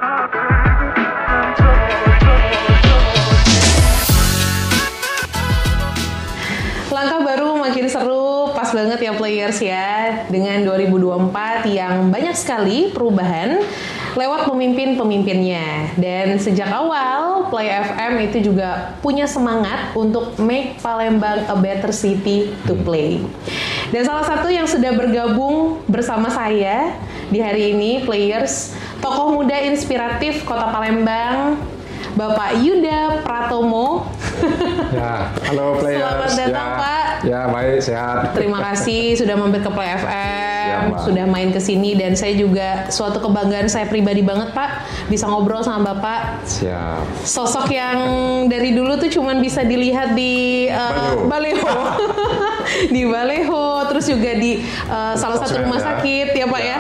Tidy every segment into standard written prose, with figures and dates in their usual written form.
Langkah baru makin seru, pas banget ya players ya, dengan 2024 yang banyak sekali perubahan lewat pemimpin-pemimpinnya. Dan sejak awal, Play FM itu juga punya semangat untuk make Palembang a better city to play. Dan salah satu yang sudah bergabung bersama saya di hari ini, players, tokoh muda inspiratif Kota Palembang, Bapak Yuda Pratomo. Ya, halo players. Selamat datang, ya, Pak. Ya, baik, sehat. Terima kasih sudah mampir ke Play FM, Pak. sudah main ke sini, dan saya juga suatu kebanggaan saya pribadi banget, Pak, bisa ngobrol sama Bapak. Siap. Sosok yang dari dulu tuh cuman bisa dilihat di baleho. Di baleho, terus juga di salah satu rumah sakit ya Pak ya,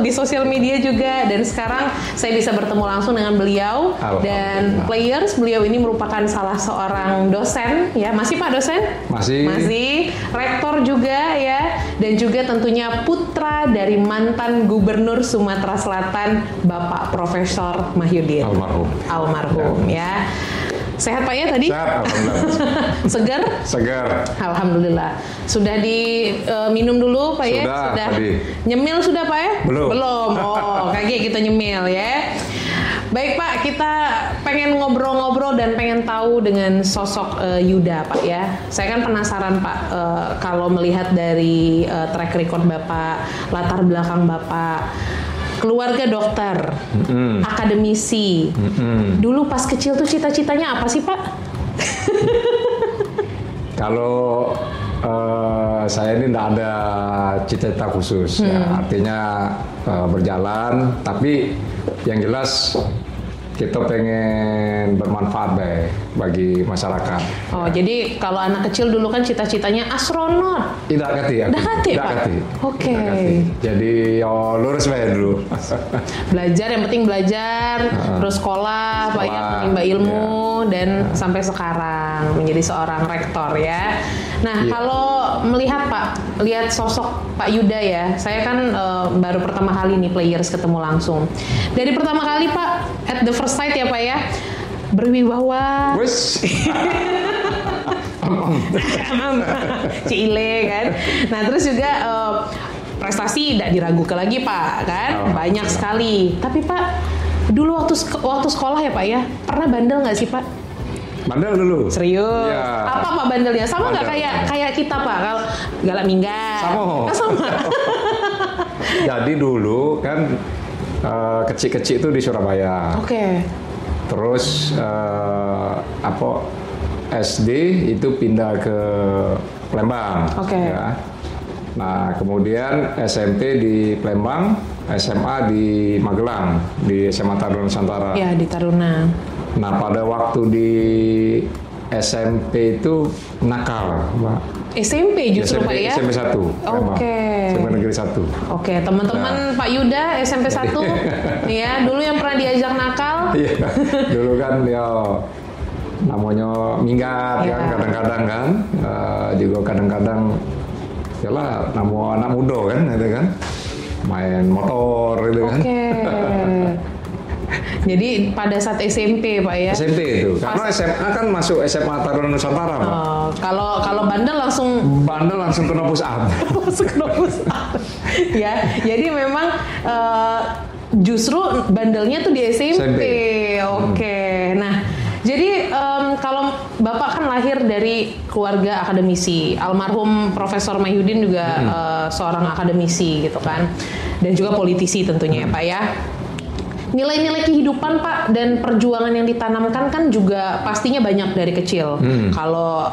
di sosial media juga, dan sekarang saya bisa bertemu langsung dengan beliau. Dan players, beliau ini merupakan salah seorang dosen ya, masih Pak dosen? Masih rektor juga ya, dan juga tentunya putra dari mantan Gubernur Sumatera Selatan Bapak Profesor Mahyudin almarhum ya. Sehat Pak ya tadi? Sehat, alhamdulillah. Segar? Alhamdulillah. Sudah diminum dulu Pak ya? Sudah. Tadi. Nyemil sudah Pak ya? Belum. Oh, kayak kita nyemil ya. Baik Pak, kita pengen ngobrol-ngobrol dan pengen tahu dengan sosok Yuda Pak ya. Saya kan penasaran Pak, kalau melihat dari track record Bapak, latar belakang Bapak, keluarga dokter, akademisi. Dulu pas kecil tuh cita-citanya apa sih Pak? Kalau saya ini tidak ada cita-cita khusus, ya. Artinya berjalan, tapi yang jelas kita pengen bermanfaat bagi masyarakat. Oh, jadi kalau anak kecil dulu kan cita-citanya astronot. Tidak kati, Pak? Oke. Jadi lurus bae dulu. Belajar, yang penting belajar, terus sekolah, Pak ya, menimba ilmu, dan sampai sekarang menjadi seorang rektor ya. Nah, kalau melihat Pak, lihat sosok Pak Yuda ya, saya kan baru pertama kali nih players ketemu langsung. Dari pertama kali Pak, at the first sight ya Pak ya, berwibawa. Wes. Cile kan. Nah, terus juga prestasi tidak diragukan lagi Pak kan, banyak sekali. Tapi Pak, dulu waktu sekolah ya Pak ya, pernah bandel nggak sih Pak? Bandel dulu. Serius? Ya. Apa Pak bandelnya? Sama nggak kayak kita Pak? Kalau galak minggat. Sama. Jadi dulu kan kecil-kecil itu di Surabaya. Oke. Terus SD itu pindah ke Palembang. Oke. Ya. Nah, kemudian SMP di Palembang, SMA di Magelang, di SMA Taruna Nusantara. Ya, di Taruna. Nah, pada waktu di SMP itu nakal, Mbak. SMP justru Pak ya? SMP 1. Oke. SMP Negeri 1. Oke, teman-teman Pak Yuda SMP 1 ya, dulu yang pernah diajak nakal. Iya. Dulu kan ya namanya minggat kan kadang-kadang kan. Juga kadang-kadang yalah nama anak muda kan gitu kan. Main motor gitu kan. Oke. Jadi pada saat SMP Pak ya? SMP itu, karena SMA kan masuk SMA Taruna Nusantara Pak. Kalau bandel langsung kena push up. Langsung kena push up. Ya, jadi memang justru bandelnya tuh di SMP. Oke. Nah, jadi kalau Bapak kan lahir dari keluarga akademisi, almarhum Profesor Mahyudin juga seorang akademisi gitu kan, dan juga politisi tentunya ya Pak ya. Nilai-nilai kehidupan Pak dan perjuangan yang ditanamkan kan juga pastinya banyak dari kecil. Kalau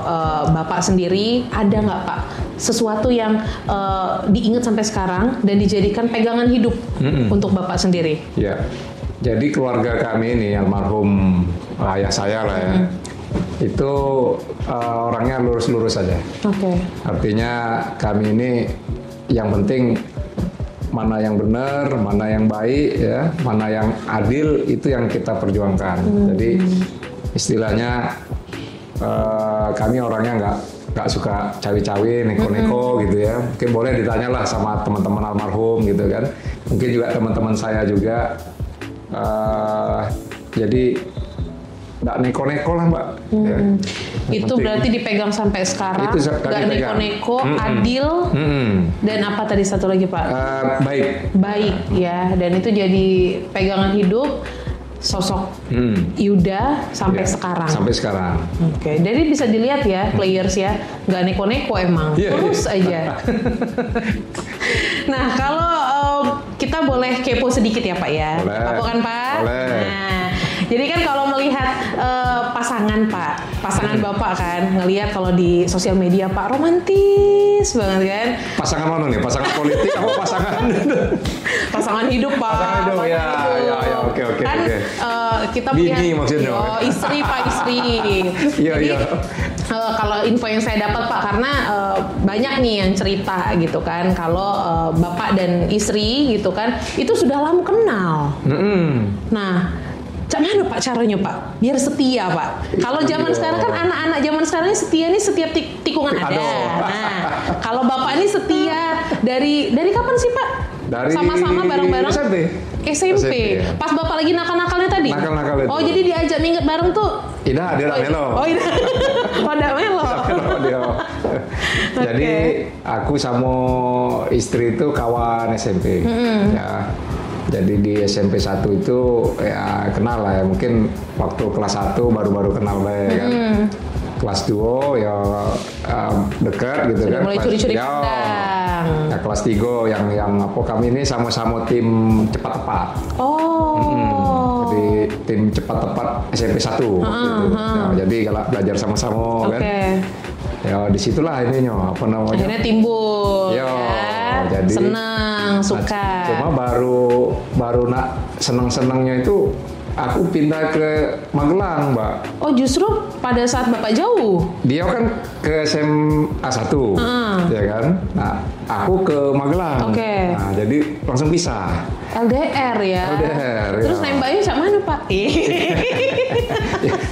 Bapak sendiri ada nggak Pak sesuatu yang diingat sampai sekarang dan dijadikan pegangan hidup untuk Bapak sendiri? Ya, jadi keluarga kami ini almarhum ayah saya lah ya, itu orangnya lurus-lurus saja. Oke. Artinya kami ini yang penting mana yang benar, mana yang baik, ya, mana yang adil, itu yang kita perjuangkan. Jadi istilahnya kami orangnya nggak suka cawi-cawi, neko-neko gitu ya. Mungkin boleh ditanyalah sama teman-teman almarhum gitu kan. Mungkin juga teman-teman saya juga Jadi nggak neko-neko lah Mbak. Ya. Itu berarti dipegang sampai sekarang, nggak neko-neko, adil, dan apa tadi satu lagi Pak? Baik ya, dan itu jadi pegangan hidup sosok Yuda sampai sekarang. Sampai sekarang. Oke, jadi bisa dilihat ya players ya, nggak neko-neko emang, terus aja. Nah kalau kita boleh kepo sedikit ya Pak ya, apa kan Pak? Boleh. Nah, jadi kan kalau melihat pasangan Pak, pasangan Bapak kan, ngelihat kalau di sosial media Pak romantis banget kan. Pasangan mana nih? Pasangan politik apa pasangan? Pasangan hidup Pak. Pasangan hidup ya, oke. Kan kita Bini punya maksudnya. Istri Pak, istri. Jadi kalau info yang saya dapat Pak, karena banyak nih yang cerita gitu kan, kalau Bapak dan istri gitu kan, itu sudah lama kenal. Nah, cak mana Pak caranya Pak biar setia Pak? Kalau zaman sekarang kan anak-anak zaman sekarang ini setia nih setiap tikungan ada. Nah, kalau Bapak ini setia dari kapan sih Pak? Dari sama-sama bareng-bareng SMP. Ya. Pas Bapak lagi nakal-nakalnya tadi? Nakal-nakal itu. Oh, jadi diajak minggat bareng tuh? Dia melo. Oh, pada melo. Jadi aku sama istri itu kawan SMP. Ya. Jadi di SMP 1 itu ya kenal lah ya. Mungkin waktu kelas 1 baru-baru kenal lah ya kan. Kelas 2 ya dekat gitu. Sudah kan. Mulai curi-curi pandang. Ya, kelas 3 yang apa kami ini sama-sama tim cepat tepat. Jadi tim cepat tepat SMP 1 gitu. Ya, jadi kalau belajar sama-sama kan. Ya disitulah ininya apa namanya. Akhirnya timbul. Ya. Jadi senang, suka. Cuma baru nak senang-senangnya itu aku pindah ke Magelang, Mbak. Oh, justru pada saat Bapak jauh? Dia kan ke SMA 1, ya kan? Nah, aku ke Magelang. Nah, jadi langsung pisah. LDR ya? LDR, terus ya. nembaknya cak mana, Pak?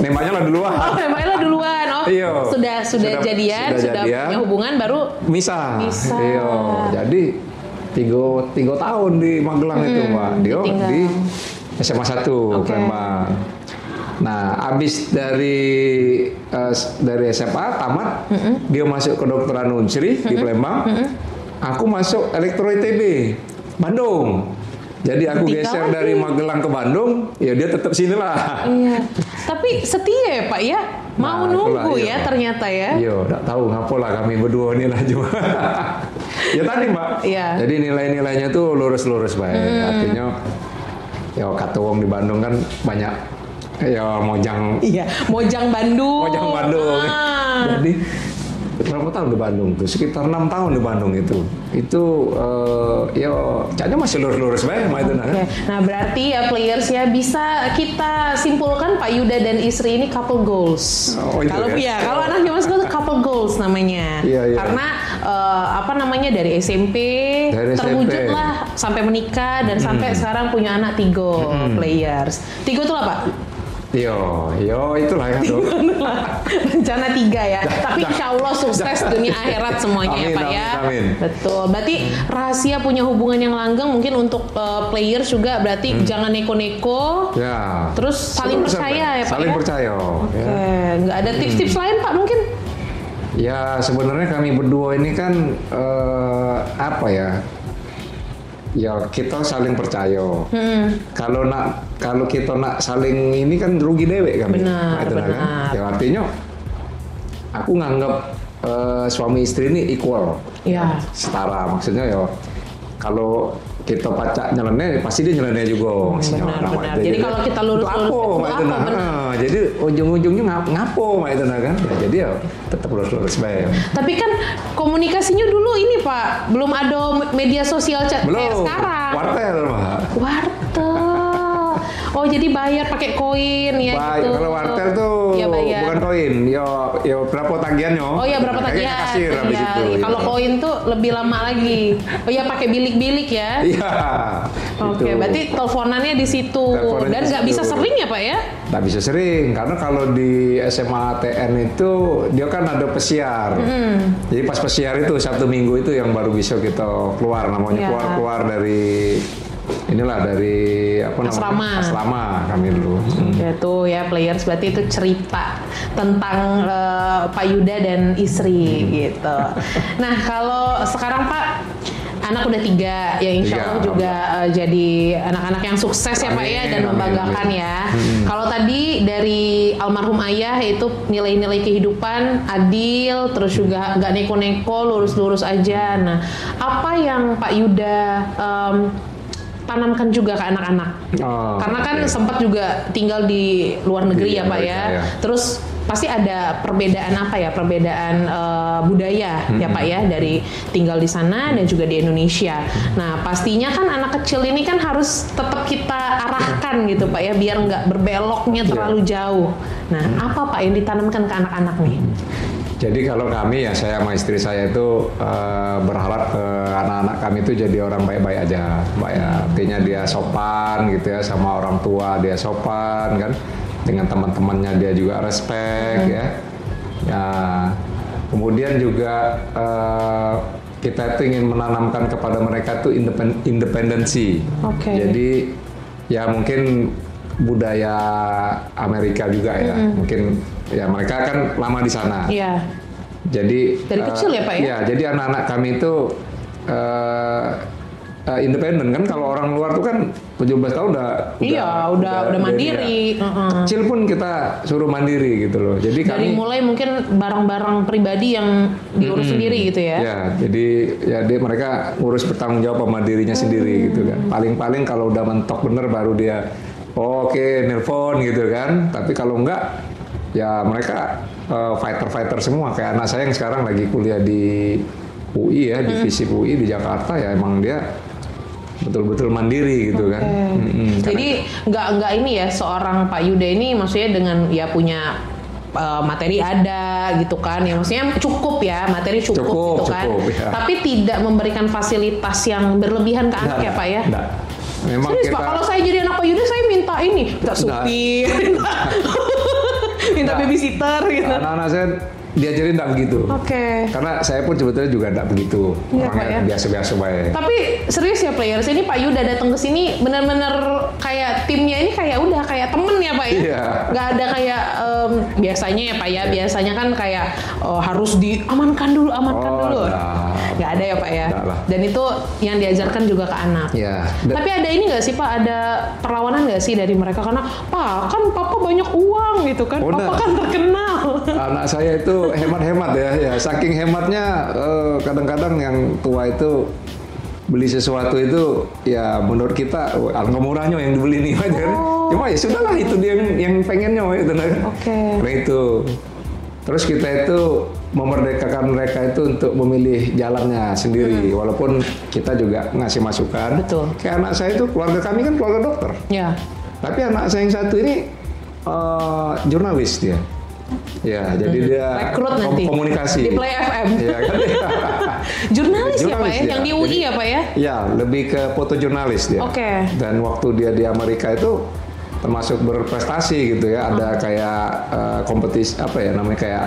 Nembaknya lah duluan. Oh, nembaknya lah duluan. Oh, iyo. Sudah jadian, sudah punya hubungan, baru misah. Iya, jadi 3 tahun di Magelang itu, Mbak. Dia di SMA 1 Palembang. Nah, abis dari SMA tamat, dia masuk ke Kedokteran Unsri di Palembang. Aku masuk Elektro ITB Bandung. Jadi aku geser dari Magelang ke Bandung, ya dia tetap sini lah. Iya. Tapi setia ya Pak ya, mau nunggu ya ternyata ya. Iya, nggak tahu ngapa lah kami berdua ini lah cuma. Ya tadi Mbak. Iya. Jadi nilai-nilainya tuh lurus-lurus baik. Artinya, ya kata wong di Bandung kan banyak ya mojang. Iya, mojang Bandung. Mojang Bandung. Jadi berapa tahun di Bandung tuh? Sekitar 6 tahun di Bandung itu. Itu ya kayaknya masih lurus-lurus baik sama itu. Nah, berarti ya players ya bisa kita simpulkan Pak Yuda dan istri ini couple goals. Kalau kalau anak zaman sekarang itu couple goals namanya. Iya. Karena apa namanya dari SMP terwujudlah sampai menikah dan sampai sekarang punya anak 3 players. 3 itu lah Pak. Yo, itulah ya tuh. Rencana 3 ya. Tapi insya Allah sukses dunia akhirat semuanya. Amin, ya Pak ya. Amin. Betul. Berarti rahasia punya hubungan yang langgeng mungkin untuk players juga berarti jangan neko-neko. Ya. Terus saling percaya ya Pak. Saling percaya. Oke. Nggak ada tips-tips lain Pak mungkin? Ya sebenarnya kami berdua ini kan apa ya? Ya kita saling percaya. Kalau kita nak saling ini kan rugi dewek kami. Benar. Kan? Ya artinya aku nganggap suami istri ini equal. Ya. Setara maksudnya ya kalau kita pacak nyeleneh pasti dia nyeleneh juga. Benar. Jadi kalau kita lurus-lurus jadi ujung-ujungnya ngapo itu kan. Ya, jadi ya tetap lurus-lurus baik. Tapi kan komunikasinya dulu ini Pak, belum ada media sosial chat kayak sekarang. Wartel, Pak. Wartel. Oh, jadi bayar pakai koin ya gitu. Kalau wartel tuh ya, bukan koin, ya berapa tagihannya? Oh ya berapa tagihan? Kasir habis itu. Kalau koin tuh lebih lama lagi. Oh ya pakai bilik-bilik ya? Iya. Oke, berarti teleponannya di situ. Dan nggak bisa sering ya Pak ya? Nggak bisa sering, karena kalau di SMA ATN itu dia kan ada pesiar. Jadi pas pesiar itu Sabtu Minggu itu yang baru bisa kita keluar, namanya keluar dari inilah dari asrama kami dulu. Itu ya players, berarti itu cerita tentang Pak Yuda dan istri gitu. Nah kalau sekarang Pak, anak udah 3, ya insya Allah juga jadi anak-anak yang sukses ya Pak ya, dan membanggakan ya. Kalau tadi dari almarhum ayah itu nilai-nilai kehidupan adil, terus juga nggak neko-neko, lurus-lurus aja. Nah, apa yang Pak Yuda tanamkan juga ke anak-anak? Karena kan sempat juga tinggal di luar negeri ya Pak ya. Terus pasti ada perbedaan perbedaan budaya ya Pak ya, dari tinggal di sana dan juga di Indonesia. Nah pastinya kan anak kecil ini kan harus tetap kita arahkan gitu Pak ya, biar nggak berbeloknya terlalu jauh. Nah apa Pak yang ditanamkan ke anak-anak nih? Jadi kalau kami ya, saya sama istri saya itu berharap ke anak-anak kami itu jadi orang baik-baik aja, Mbak ya. Artinya dia sopan gitu ya, sama orang tua dia sopan kan, dengan teman-temannya dia juga respect ya. Ya, kemudian juga kita itu ingin menanamkan kepada mereka tuh independensi. Jadi ya mungkin budaya Amerika juga ya, mungkin ya mereka kan lama di sana. Jadi dari kecil ya Pak ya? Ya, jadi anak-anak kami itu independen kan. Kalau orang luar tuh kan 17 tahun udah mandiri. Kecil pun kita suruh mandiri gitu loh. Jadi dari mulai mungkin barang-barang pribadi yang diurus sendiri gitu ya. Ya, jadi ya mereka ngurus bertanggung jawab sama dirinya sendiri gitu kan. Paling-paling kalau udah mentok bener baru dia oke, nelpon gitu kan. Tapi kalau enggak, ya mereka fighter semua. Kayak anak saya yang sekarang lagi kuliah di UI ya, di FISIP UI di Jakarta, ya emang dia betul-betul mandiri gitu kan. Jadi nggak ini ya, seorang Pak Yuda ini maksudnya dengan ya punya materi ada gitu kan, ya maksudnya cukup ya, materi cukup gitu kan. Ya. Tapi tidak memberikan fasilitas yang berlebihan ke anak ya Pak ya. Memang serius Pak, kalau saya jadi anak Pak Yuda saya minta ini, minta supir, minta babysitter gitu. Anak-anak saya diajarin enggak begitu. Karena saya pun sebetulnya juga enggak begitu. Orangnya biasa-biasa baik. Tapi serius ya players, ini Pak Yuda datang ke sini benar-benar kayak timnya ini kayak udah kayak temen ya Pak ya. Nggak ada kayak biasanya ya Pak ya. Biasanya kan kayak harus diamankan dulu. Nggak ada ya Pak ya. Dan itu yang diajarkan juga ke anak. Tapi ada ini nggak sih Pak? Ada perlawanan nggak sih dari mereka, karena Pak kan Papa banyak uang gitu kan. Papa kan terkenal. Anak saya itu hemat-hemat ya. Saking hematnya kadang-kadang yang tua itu beli sesuatu itu ya menurut kita harga murahnya yang dibeli nih kan. Cuma ya sudahlah, itu dia yang pengennya gitu kan. Karena itu. Terus kita itu memerdekakan mereka itu untuk memilih jalannya sendiri, walaupun kita juga ngasih masukan. Kayak anak saya itu, keluarga kami kan keluarga dokter. Tapi anak saya yang satu ini jurnalis dia. Ya, jadi dia komunikasi di Play FM. Kan? Jurnalis ya Pak ya, yang di UI ya Pak ya? Ya, lebih ke fotojurnalis dia. Dan waktu dia di Amerika itu termasuk berprestasi gitu ya. Ada kayak kompetisi namanya kayak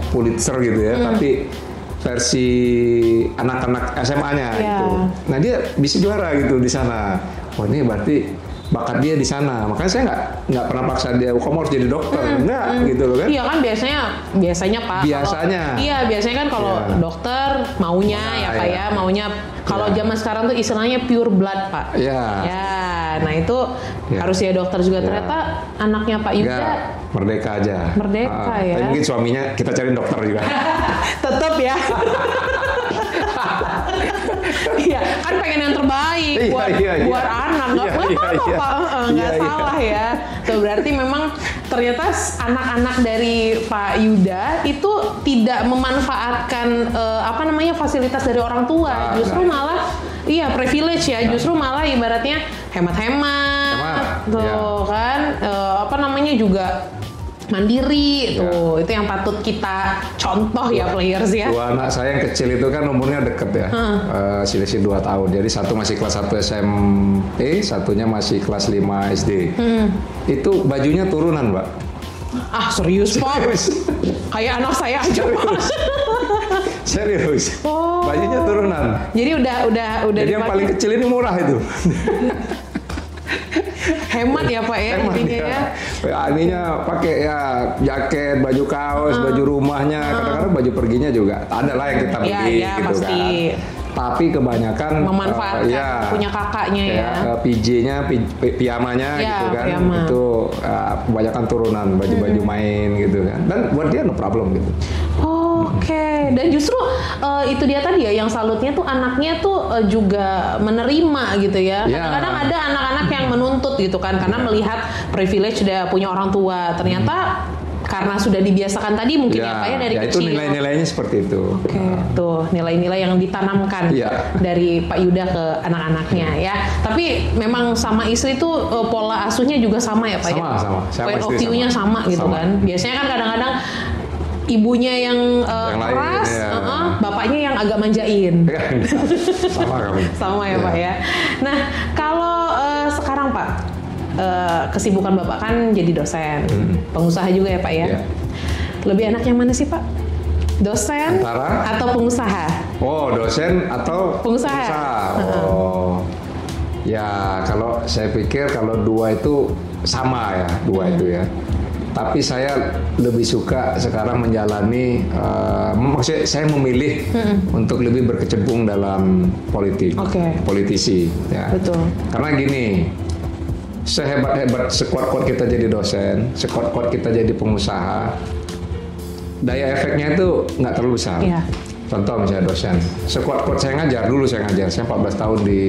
Pulitzer gitu ya, tapi versi anak-anak SMA-nya gitu. Nah dia bisa juara gitu di sana. Ini berarti bakat dia di sana. Makanya saya nggak pernah paksa dia, kamu harus jadi dokter. Enggak gitu loh kan. Iya kan biasanya Pak. Biasanya kan kalau dokter maunya ya Pak ya, maunya kalau zaman sekarang tuh istilahnya pure blood Pak. Nah itu harus ya dokter juga. Ternyata anaknya Pak Yuda merdeka aja. Merdeka ya. Tapi mungkin suaminya kita cariin dokter juga. Tetap ya. Iya, kan pengen yang terbaik buat anak. Nggak salah ya. Tuh berarti memang ternyata anak-anak dari Pak Yuda itu tidak memanfaatkan fasilitas dari orang tua. Justru malah privilege ya. Justru malah ibaratnya hemat-hemat. Tuh kan juga mandiri tuh. Itu yang patut kita contoh ya players ya. Dua anak saya yang kecil itu kan umurnya deket ya, selisih 2 tahun. Jadi satu masih kelas 1 SMP, satunya masih kelas 5 SD. Itu bajunya turunan Mbak. Serius Pak? Kayak anak saya aja Pak. Serius. Oh. Bajunya turunan. Jadi udah Jadi yang paling kecil ini murah itu. Hemat ya Pak ya intinya ya. Ininya pakai ya jaket, baju kaos, baju rumahnya, kadang-kadang baju perginya juga. Ada lah yang kita beli gitu pasti. kan. Tapi kebanyakan memanfaatkan punya kakaknya ya. PJ-nya, piyamanya gitu kan. Piyama. Itu kebanyakan turunan baju-baju main gitu kan. Dan buat dia no problem gitu. Oke. Dan justru itu dia tadi ya yang salutnya tuh anaknya tuh juga menerima gitu ya. Kadang-kadang ada anak-anak yang menuntut gitu kan karena melihat privilege udah punya orang tua. Ternyata karena sudah dibiasakan tadi mungkin ya Pak ya dari kecil. Itu nilai-nilainya seperti itu. Oke, tuh nilai-nilai yang ditanamkan dari Pak Yuda ke anak-anaknya ya. Tapi memang sama istri tuh pola asuhnya juga sama ya Pak ya? Sama. Point of view-nya sama gitu kan. Biasanya kan kadang-kadang ibunya yang keras, bapaknya yang agak manjain. Sama kami. Sama ya Pak ya. Nah, kalau sekarang Pak, kesibukan Bapak kan jadi dosen, pengusaha juga ya Pak ya. Lebih enak yang mana sih Pak? Dosen atau pengusaha? Oh, dosen atau pengusaha. Oh, ya kalau saya pikir kalau dua itu sama ya, itu ya. Tapi saya lebih suka sekarang menjalani, maksudnya saya memilih untuk lebih berkecimpung dalam politik, politisi. Ya. Betul. Karena gini, sehebat-hebat, sekuat-kuat kita jadi dosen, sekuat-kuat kita jadi pengusaha, daya efeknya itu nggak terlalu besar. Yeah. Contoh misalnya dosen, sekuat-kuat saya ngajar, saya 14 tahun di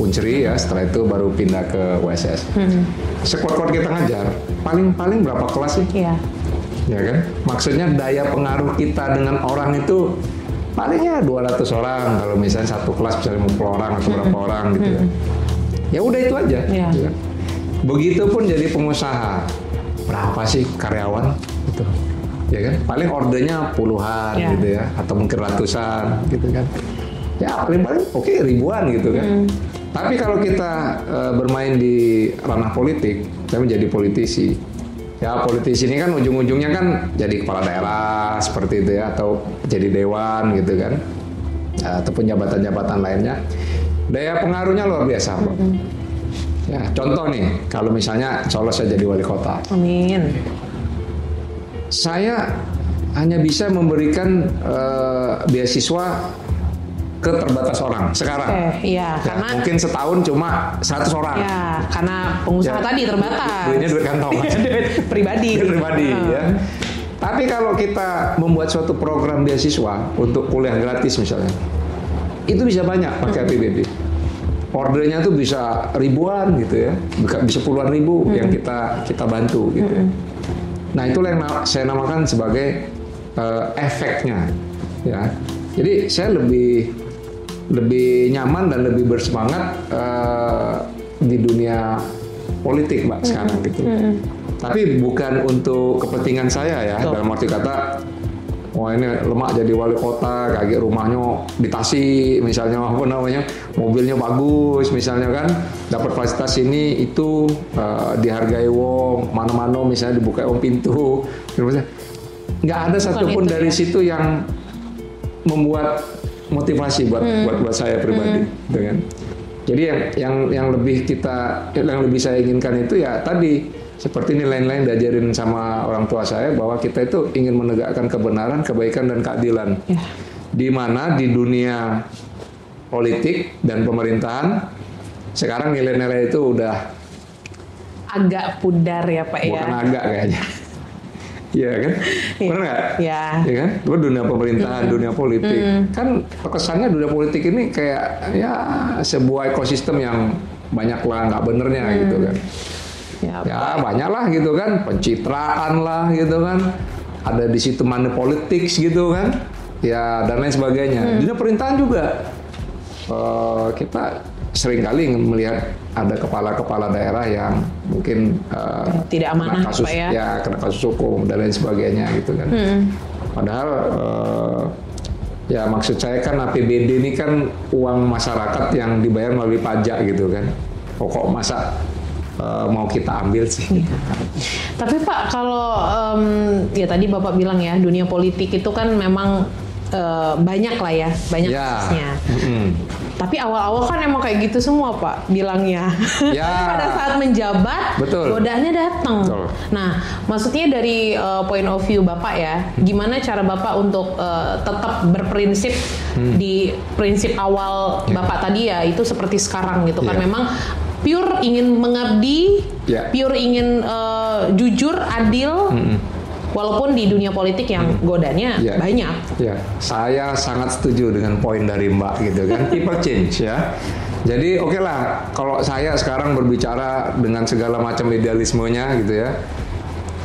Unsri ya, setelah itu baru pindah ke USS. Sekuat-kuat kita ngajar, paling berapa kelas sih? Iya. Ya kan? Maksudnya daya pengaruh kita dengan orang itu palingnya 200 orang, kalau misalnya satu kelas bisa 50 orang atau berapa orang gitu kan. Ya udah itu aja. Yeah. Gitu kan? Begitupun jadi pengusaha, berapa sih karyawan gitu? Ya kan, paling ordernya puluhan gitu ya, atau mungkin ratusan gitu kan. Ya paling oke, ribuan gitu kan. Tapi kalau kita bermain di ranah politik, saya menjadi politisi. Ya politisi ini kan ujung-ujungnya kan jadi kepala daerah seperti itu ya, atau jadi dewan gitu kan, ataupun jabatan-jabatan lainnya. Daya pengaruhnya luar biasa, Pak. Ya, contoh nih, kalau misalnya insya Allah saya jadi wali kota. Amin. Saya hanya bisa memberikan beasiswa ke terbatas orang sekarang. Karena mungkin setahun cuma 100 orang. Ya, karena pengusaha tadi terbatas. Duitnya duit kantong. Duit pribadi. Ya. Tapi kalau kita membuat suatu program beasiswa untuk kuliah gratis misalnya, itu bisa banyak pakai APBD. Ordernya tuh bisa ribuan gitu ya, bisa puluhan ribu yang kita bantu gitu. Nah itulah yang saya namakan sebagai efeknya, ya. Jadi saya lebih nyaman dan lebih bersemangat di dunia politik, Mbak, sekarang gitu. Tapi bukan untuk kepentingan saya ya, dalam arti kata, wah ini lemak jadi wali kota, kayak rumahnya di Tasik misalnya, apa namanya, mobilnya bagus misalnya kan, dapat fasilitas ini itu, dihargai wong, mana-mana misalnya dibuka wong pintu, nggak ada satupun dari situ yang membuat motivasi buat saya pribadi, gitu kan. Jadi yang lebih saya inginkan itu ya tadi, seperti nilai-nilai yang diajarin sama orang tua saya, bahwa kita itu ingin menegakkan kebenaran, kebaikan, dan keadilan. Di mana di dunia politik dan pemerintahan sekarang nilai-nilai itu udah agak pudar ya Pak ya. Bukan agak kayaknya. Iya kan? Benar nggak? Iya. Ya kan? Itu dunia pemerintahan, dunia politik. Kan kesannya dunia politik ini kayak ya sebuah ekosistem yang banyak lah nggak benernya gitu kan. Ya banyak lah gitu kan, pencitraan lah gitu kan, ada di situ money politics gitu kan, ya dan lain sebagainya. Dunia pemerintahan juga kita seringkali melihat ada kepala-kepala daerah yang mungkin tidak amanah, kasus, Pak ya, kena kasus hukum dan lain sebagainya gitu kan. Padahal ya maksud saya kan APBD ini kan uang masyarakat yang dibayar melalui pajak gitu kan. Pokok masa mau kita ambil sih. Iya. Tapi Pak, kalau ya tadi Bapak bilang ya, dunia politik itu kan memang banyak lah ya, banyak kasusnya. Tapi awal-awal kan emang kayak gitu semua Pak bilangnya. Ya. Tapi pada saat menjabat, godaannya datang. Nah, maksudnya dari point of view Bapak ya, gimana cara Bapak untuk tetap berprinsip di prinsip awal Bapak tadi ya, itu seperti sekarang gitu kan, memang pure ingin mengabdi, pure ingin jujur, adil. Walaupun di dunia politik yang godanya banyak. Ya, saya sangat setuju dengan poin dari Mbak gitu kan. People change ya. Jadi oke lah, kalau saya sekarang berbicara dengan segala macam idealismenya gitu ya.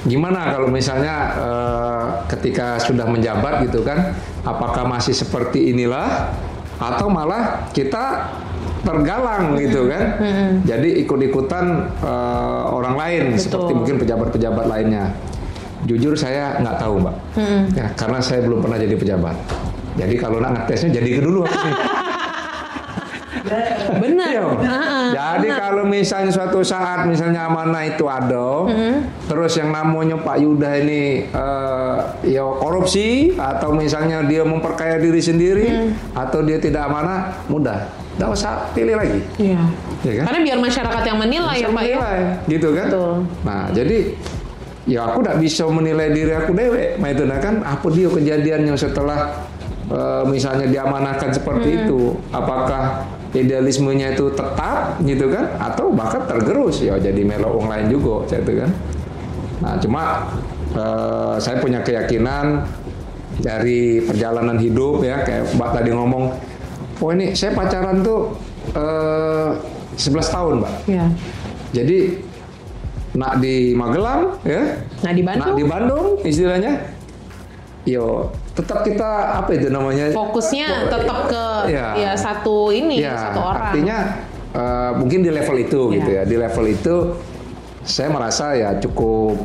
Gimana kalau misalnya ketika sudah menjabat gitu kan, apakah masih seperti inilah atau malah kita tergalang gitu kan? Jadi ikut-ikutan orang lain. Betul. Seperti mungkin pejabat-pejabat lainnya. Jujur saya nggak tahu Mbak, ya, karena saya belum pernah jadi pejabat. Jadi kalau nak ngetesnya jadi dulu aku nih. Benar. Jadi kalau misalnya suatu saat misalnya amanah itu ada, terus yang namanya Pak Yuda ini ya korupsi atau misalnya dia memperkaya diri sendiri atau dia tidak amanah, mudah, nggak usah pilih lagi. Iya. Ya kan? Karena biar masyarakat yang menilai ya Pak ya. Gitu kan? Betul. Nah jadi ya aku tidak bisa menilai diri aku dewek, itu kan apa dia kejadiannya setelah misalnya diamanahkan seperti itu, apakah idealismenya itu tetap gitu kan, atau bahkan tergerus ya jadi melo orang lain juga, gitu kan. Nah cuma saya punya keyakinan dari perjalanan hidup ya, kayak Mbak tadi ngomong, oh ini saya pacaran tuh 11 tahun Mbak. Ya. Jadi nak di Magelang ya, nak di Bandung istilahnya, yo tetap kita apa itu namanya, fokusnya tetap ke ya satu ini, satu orang. Artinya mungkin di level itu gitu ya, di level itu saya merasa ya cukup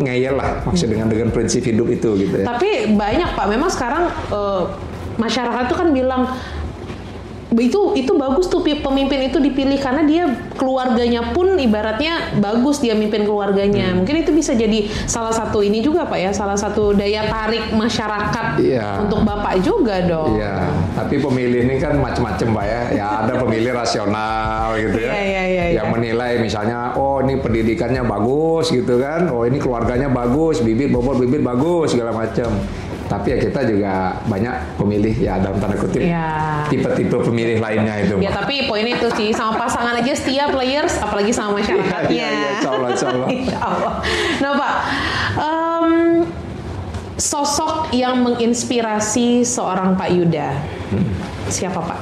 ngeyel lah maksud dengan prinsip hidup itu gitu ya. Tapi banyak Pak, memang sekarang masyarakat tuh kan bilang itu bagus tuh pemimpin itu dipilih karena dia keluarganya pun ibaratnya bagus, dia mimpin keluarganya. Mungkin itu bisa jadi salah satu ini juga Pak ya, salah satu daya tarik masyarakat untuk Bapak juga dong. Iya, tapi pemilih ini kan macam-macam Pak ya. Ya ada pemilih rasional gitu ya. Yang menilai misalnya, oh ini pendidikannya bagus gitu kan. Oh ini keluarganya bagus, bibit bagus segala macam. Tapi ya kita juga banyak pemilih ya dalam tanda kutip tipe-tipe pemilih lainnya itu. Ya tapi poinnya itu sih, sama pasangan aja setia players, apalagi sama masyarakatnya. Insya Allah. Nah Pak, sosok yang menginspirasi seorang Pak Yuda, siapa Pak?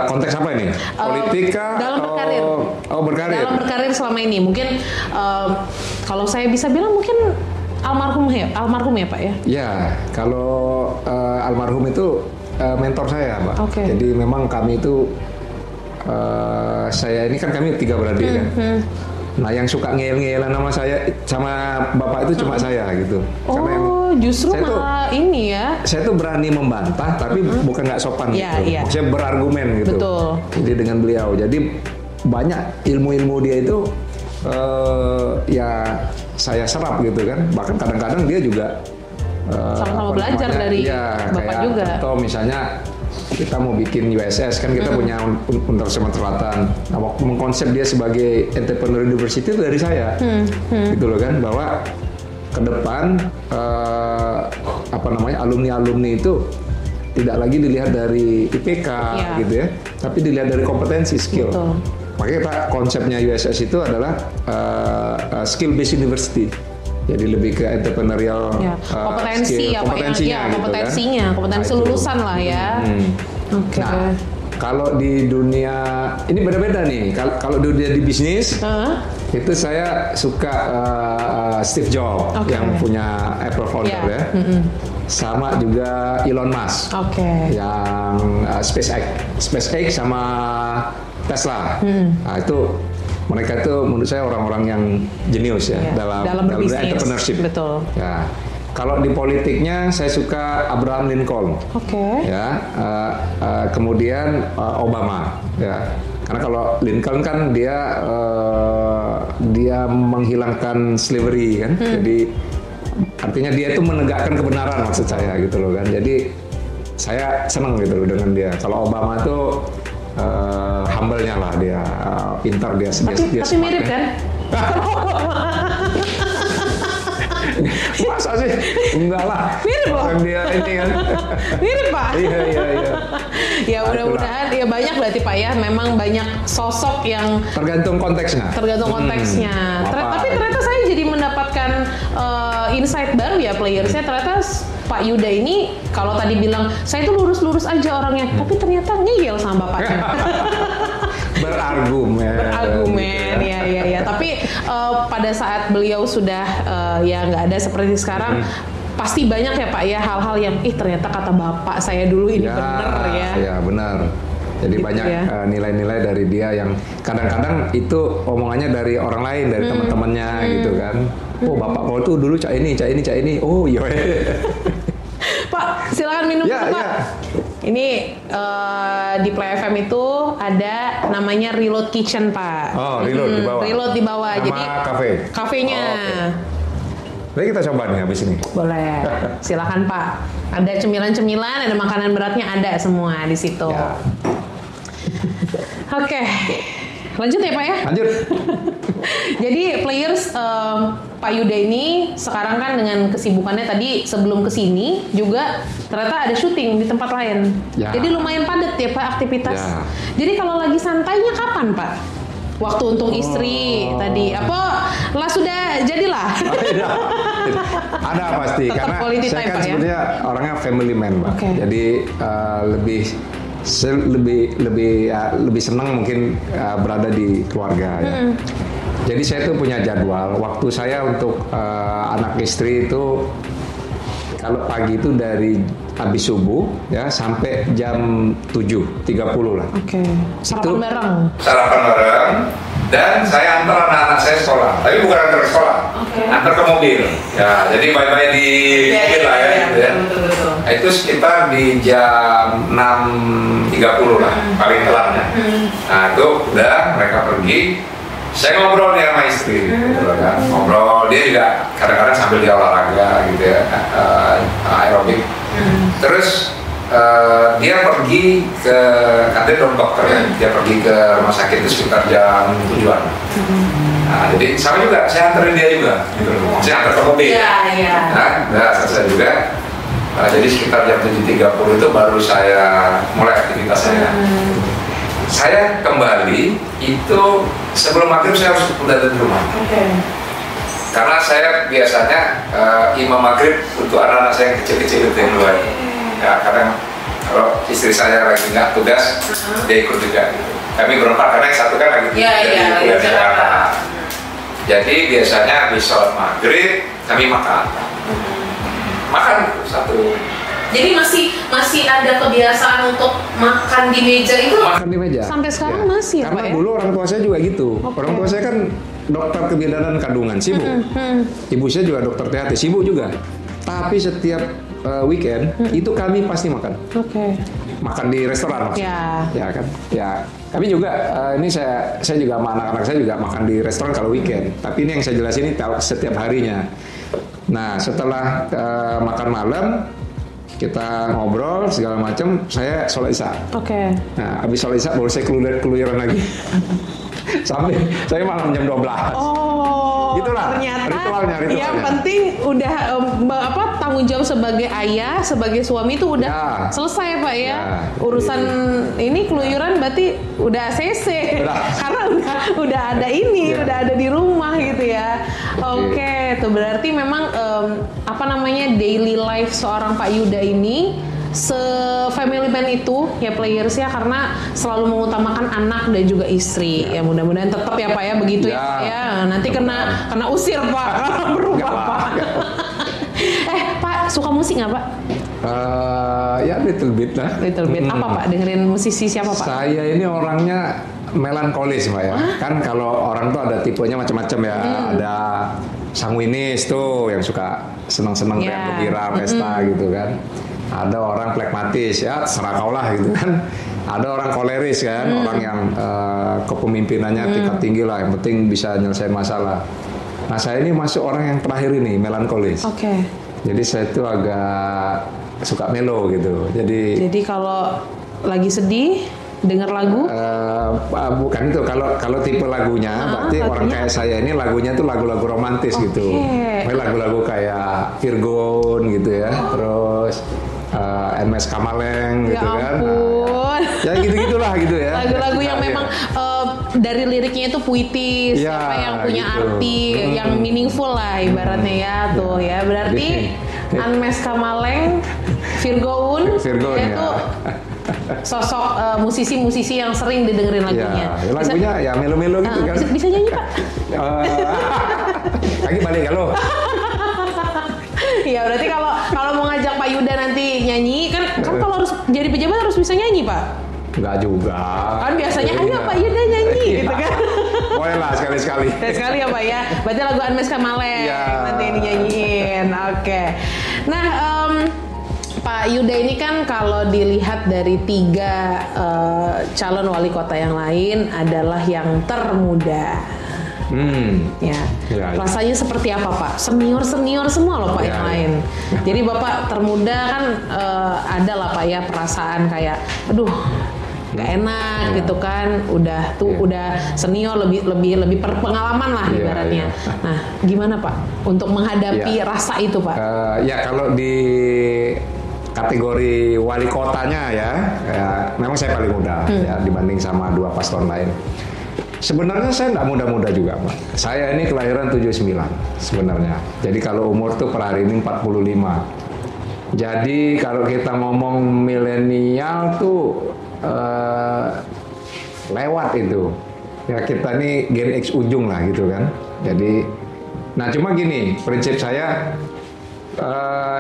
Konteks apa ini? Politika dalam berkarir. Berkarir. Dalam berkarir selama ini, mungkin kalau saya bisa bilang mungkin almarhum ya Pak ya? Ya, kalau almarhum itu mentor saya Pak. Jadi memang kami itu saya ini kan kami 3 beradik kan. Nah yang suka ngeyel-ngeyelan sama bapak itu cuma saya gitu. Karena justru malah ini ya. Saya tuh berani membantah tapi bukan nggak sopan gitu. Saya berargumen gitu. Betul. Jadi dengan beliau. Jadi banyak ilmu-ilmu dia itu ya saya serap gitu kan. Bahkan kadang-kadang dia juga sama-sama belajar dari Bapak juga. Contoh misalnya kita mau bikin USS kan kita punya Universitas Selatan. Nah waktu mengkonsep dia sebagai entrepreneur university itu dari saya, gitu loh kan, bahwa ke depan alumni itu tidak lagi dilihat dari IPK gitu ya, tapi dilihat dari kompetensi skill. Betul. Makanya kita konsepnya USS itu adalah skill based university. Jadi lebih ke entrepreneurial kompetensinya, kompetensi lulusan lah ya. Nah, kalau di dunia ini beda-beda nih. Kalau dunia di bisnis, itu saya suka Steve Jobs yang punya Apple founder ya. Sama juga Elon Musk yang SpaceX sama Tesla. Nah itu mereka itu menurut saya orang-orang yang jenius ya dalam entrepreneurship. Betul. Ya. Kalau di politiknya saya suka Abraham Lincoln. Ya. Kemudian Obama. Ya. Karena kalau Lincoln kan dia menghilangkan slavery kan, jadi artinya dia itu menegakkan kebenaran maksud saya gitu loh kan. Jadi saya senang gitu loh dengan dia. Kalau Obama tuh humble-nya lah dia, pintar dia. Tapi mirip kan? Masa sih? Enggak lah. Mirip loh. Dia ini kan. Mirip Pak. Iya. Ya mudah-mudahan ya banyak berarti Pak ya. Memang banyak sosok yang tergantung konteksnya. Tapi ternyata saya jadi mendapatkan insight baru ya playersnya. Ternyata Pak Yuda ini kalau tadi bilang saya tuh lurus-lurus aja orangnya, tapi ternyata ngeyel sama bapaknya. Berargumen, ya. Tapi pada saat beliau sudah ya nggak ada seperti sekarang, pasti banyak ya Pak ya hal-hal yang ternyata kata bapak saya dulu ini benar ya. Ya benar. Jadi gitu banyak ya. Nilai-nilai dari dia yang kadang-kadang itu omongannya dari orang lain, dari teman-temannya gitu kan. Oh bapak kau tuh dulu cak ini. Oh iya. Pak, silakan minum Pak. Ya. Ini di Play FM itu ada namanya Reload Kitchen Pak. Oh, Reload di bawah. Reload di bawah. Nama jadi kafenya. Jadi kita coba nih habis ini. Boleh. Silakan Pak. Ada cemilan-cemilan, ada makanan beratnya, ada semua di situ. Ya. Oke. Lanjut ya Pak ya? Lanjut. Jadi players Pak Yuda ini sekarang kan dengan kesibukannya tadi sebelum kesini juga ternyata ada syuting di tempat lain. Ya. Jadi lumayan padat ya Pak aktivitas. Ya. Jadi kalau lagi santainya kapan Pak? Waktu untuk istri tadi apa? Lah sudah jadilah. Ada pasti karena saya kan sebenarnya orangnya family man Pak. Okay. Jadi lebih senang mungkin berada di keluarga ya. Jadi saya tuh punya jadwal waktu saya untuk anak istri itu kalau pagi itu dari habis subuh ya sampai jam 7.30 lah. Oke. Sarapan bareng dan saya antar anak-anak saya sekolah. Tapi bukan antar ke sekolah. Antar ke mobil. Ya, jadi bye-bye di mobil lah ya. Betul. Itu sekitar di jam 6.30 lah paling telatnya. Nah, itu udah mereka pergi. Saya ngobrol nih sama istri, gitu kan. Ngobrol, dia juga kadang-kadang sambil dia olahraga gitu ya, aerobik. Terus dia pergi ke kantor dokter ya, dia pergi ke rumah sakit itu sekitar jam 7-an. Nah, jadi sama juga, saya anterin dia juga, gitu. Saya antar ke mobil. Iya. Nah, selesai juga. Jadi sekitar jam 7.30 itu baru saya mulai aktivitas saya. Saya kembali itu sebelum maghrib saya harus udah di rumah. Karena saya biasanya imam maghrib untuk anak-anak saya yang kecil-kecil itu yang luar. Ya kadang kalau istri saya lagi nggak tugas, dia ikut juga. Gitu. Kami berempat karena yang satu kan lagi kuliah di Jakarta. Jadi biasanya habis sholat maghrib kami makan. Makan satu. Jadi masih ada kebiasaan untuk makan di meja itu? Makan di meja. Sampai sekarang masih ya? Karena dulu orang tua saya juga gitu. Orang tua saya kan dokter kebidanan kandungan, sibuk. Ibu saya juga dokter THT, sibuk juga. Tapi setiap weekend itu kami pasti makan. Makan di restoran maksudnya. Ya kan. Ya kami juga ini saya juga sama anak-anak saya juga makan di restoran kalau weekend. Tapi ini yang saya jelasin ini setiap harinya. Nah setelah makan malam kita ngobrol segala macam, saya sholat isya. Nah, habis sholat isya baru saya keluyuran lagi. Sampai saya malam jam 12. Gitulah. Ternyata ritualnya. Yang penting udah tanggung jawab sebagai ayah, sebagai suami itu udah selesai Pak ya. Urusan ini keluyuran berarti udah ACC. Karena udah ada ini, udah ada di rumah gitu ya. Oke, itu berarti memang daily life seorang Pak Yuda ini se-family man itu ya players ya karena selalu mengutamakan anak dan juga istri. Ya mudah-mudahan tetap ya Pak ya begitu ya Pak ya. Nanti kena usir Pak berubah Pak. Pak suka musik nggak Pak? Ya little bit lah. Little bit. Apa Pak? Dengerin musisi siapa Pak? Saya ini orangnya melankolis Pak ya. Kan kalau orang tuh ada tipenya macam-macam ya. Ada sanguinis tuh yang suka senang-senang kayak gembira, pesta gitu kan. Ada orang pragmatis ya, terserah kau lah gitu kan. Ada orang koleris kan, orang yang kepemimpinannya tingkat tinggi lah, yang penting bisa nyelesain masalah. Nah saya ini masuk orang yang terakhir ini, melankolis. Oke. Jadi saya itu agak suka melo gitu. Jadi kalau lagi sedih dengar lagu? Bukan itu. Kalau tipe lagunya, berarti orang kayak saya ini lagunya tuh lagu-lagu romantis gitu. Lagu-lagu kayak Virgon gitu ya. Terus MS Kamaleng gitu kan. Ya gitu-gitulah gitu ya. Lagu-lagu yang memang dari liriknya itu puitis, apa yang punya arti, yang meaningful lah ibaratnya ya tuh ya. Berarti Unmes Kamaleng, Virgon itu sosok musisi-musisi yang sering didengerin lagunya. Ya, lagunya ya melo-melo gitu kan. Bisa nyanyi Pak? Lagi balik kalau. Ya berarti kalau mau ngajak Pak Yuda nanti nyanyi kan kalau harus jadi pejabat harus bisa nyanyi Pak. Enggak juga. Kan biasanya ayo Pak Yuda nyanyi gitu kan. Boleh lah sekali-sekali. Sekali ya Pak ya. Berarti lagu Unmes Kamaleng nanti yang dinyanyiin. Oke. Nah Pak Yuda ini kan kalau dilihat dari 3 calon wali kota yang lain adalah yang termuda. Ya. Rasanya seperti apa Pak? Senior semua loh Pak yang lain. Jadi Bapak termuda kan ada lah Pak ya perasaan kayak aduh gak enak gitu kan, udah senior lebih berpengalaman lah ibaratnya. Nah gimana Pak untuk menghadapi rasa itu Pak? Ya kalau di kategori wali kotanya ya memang saya paling muda ya dibanding sama 2 paslon lain. Sebenarnya saya nggak muda-muda juga, Pak. Saya ini kelahiran 79 sebenarnya. Jadi kalau umur tuh per hari ini 45. Jadi kalau kita ngomong milenial tuh lewat itu. Ya kita nih Gen X ujung lah gitu kan. Jadi, nah cuma gini, prinsip saya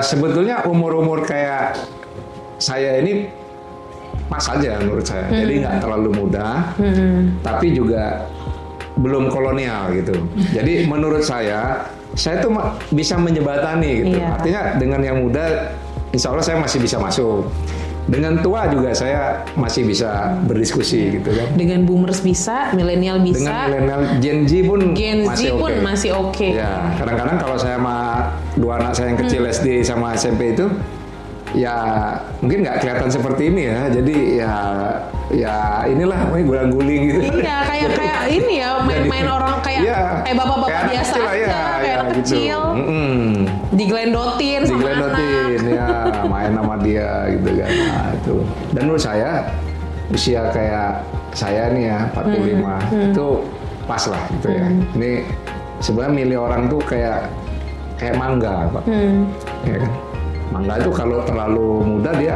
sebetulnya umur-umur kayak saya ini pas aja menurut saya. Jadi nggak terlalu muda, tapi juga belum kolonial gitu. Jadi menurut saya tuh bisa menjembatani gitu. Artinya dengan yang muda, insya Allah saya masih bisa masuk. Dengan tua juga saya masih bisa berdiskusi gitu kan. Dengan boomers bisa, milenial bisa. Dengan milenial, Gen Z pun masih oke. Ya, kadang-kadang kalau saya sama 2 anak saya yang kecil SD sama SMP itu, ya mungkin nggak kelihatan seperti ini ya. Jadi ya inilah guling-guling gitu. Iya, kayak ini ya main orang kayak bapak-bapak biasa aja, kayak anak gitu. kecil. Diglendotin sama anak. Ya, main sama dia gitu kan. Nah, itu. Dan menurut saya usia kayak saya nih ya 45 itu pas lah gitu ya. Ini sebenarnya milih orang tuh kayak mangga, Pak. Ya kan? Mangga itu kalau terlalu muda dia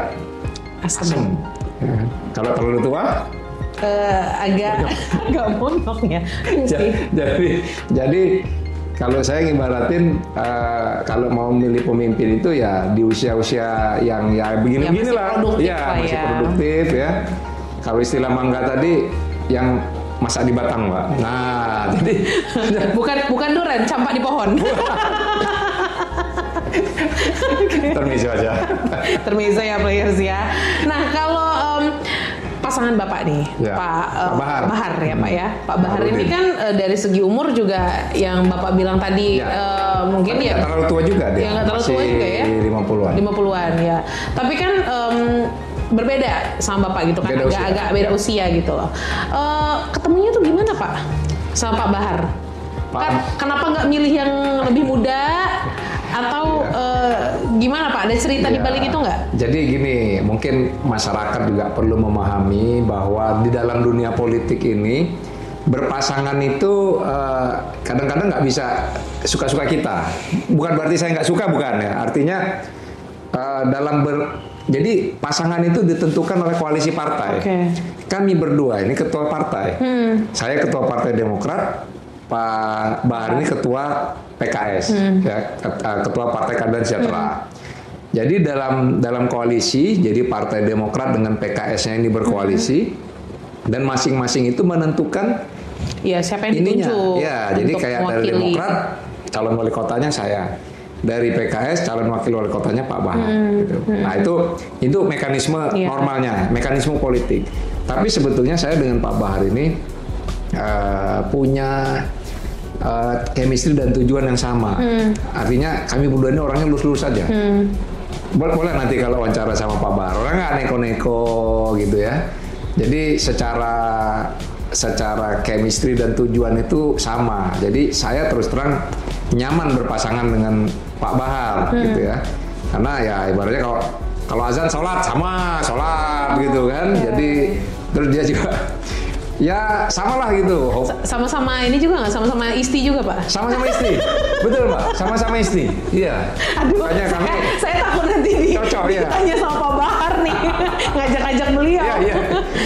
asam. Ya. Kalau terlalu tua agak monok ya. Jadi kalau saya ngibaratin kalau mau milih pemimpin itu ya di usia-usia yang ya begini-begini lah. Ya masih produktif ya. Kalau istilah mangga tadi yang masak di batang, Pak. Nah, jadi bukan duren, campak di pohon. Termiso aja. Termiso ya players ya. Nah kalau pasangan Bapak nih, Pak Bahar ya Pak ya. Pak Bahar ini kan dari segi umur juga yang Bapak bilang tadi mungkin tapi ya nggak terlalu tua juga dia. Nggak terlalu tua juga ya. 50-an. 50-an ya. Tapi kan berbeda sama Bapak gitu kan, agak beda usia gitu loh. Ketemunya tuh gimana Pak sama Pak Bahar? Kenapa nggak milih yang lebih muda? Atau gimana Pak? Ada cerita di balik itu nggak? Jadi gini, mungkin masyarakat juga perlu memahami bahwa di dalam dunia politik ini berpasangan itu kadang-kadang nggak bisa suka-suka kita. Bukan berarti saya nggak suka, bukan ya. Artinya jadi pasangan itu ditentukan oleh koalisi partai. Kami berdua ini ketua partai. Saya ketua Partai Demokrat, Pak Bahar ini ketua PKS, ya, ketua Partai Keadilan Sejahtera. Jadi dalam koalisi, jadi Partai Demokrat dengan PKS-nya ini berkoalisi, dan masing-masing itu menentukan siapa yang ditunjuk. Ya, jadi kayak dari Demokrat calon wali kotanya saya, dari PKS calon wakil wali kotanya Pak Bahar. Gitu. Nah itu mekanisme normalnya, mekanisme politik. Tapi sebetulnya saya dengan Pak Bahar ini punya chemistry dan tujuan yang sama. Artinya kami berdua ini orangnya lurus-lurus saja. Boleh nanti kalau wawancara sama Pak Bahar, orang nggak neko-neko gitu ya. Jadi secara chemistry dan tujuan itu sama. Jadi saya terus terang nyaman berpasangan dengan Pak Bahar gitu ya. Karena ya ibaratnya kalau azan sholat gitu kan. Jadi terus dia juga ya samalah gitu. Sama-sama ini juga nggak? Sama-sama istri juga Pak? Sama-sama istri, betul Pak. Sama-sama istri. Iya. Aduh, saya takut nanti ditanya sama Pak Bahar nih, ngajak-ngajak beliau. Iya.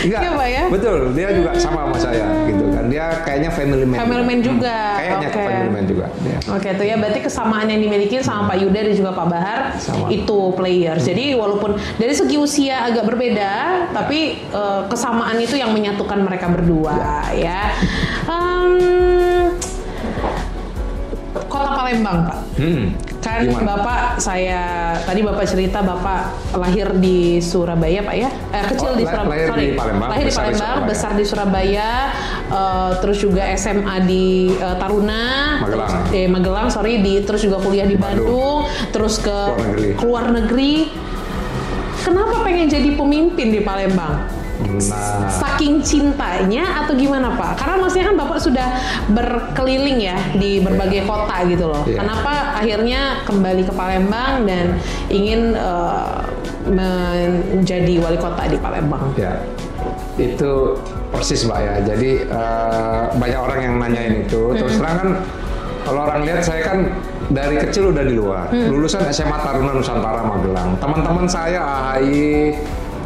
Enggak. Iya Pak ya. Betul. Dia juga sama saya gitu kan. Dia kayaknya family man. Family man juga. Kayaknya family man juga. Ya. Oke, itu ya berarti kesamaan yang dimiliki sama Pak Yuda dan juga Pak Bahar itu players. Jadi walaupun dari segi usia agak berbeda, tapi kesamaan itu yang menyatukan mereka berdua ya. Kota Palembang Pak. Kan gimana? Tadi Bapak cerita Bapak lahir di Surabaya Pak ya? Kecil di Surabaya. Lahir di Palembang, besar di Surabaya, terus juga SMA di Taruna, Magelang, terus juga kuliah di Bandung, terus ke luar negeri. Kenapa pengen jadi pemimpin di Palembang? Saking cintanya atau gimana Pak? Karena maksudnya kan Bapak sudah berkeliling ya di berbagai kota gitu loh. Kenapa akhirnya kembali ke Palembang dan ingin menjadi wali kota di Palembang? Ya, itu persis Mbak ya. Jadi banyak orang yang nanyain itu. Terus terang kan kalau orang lihat saya kan dari kecil udah di luar. Lulusan SMA Taruna Nusantara Magelang. Teman-teman saya AHY,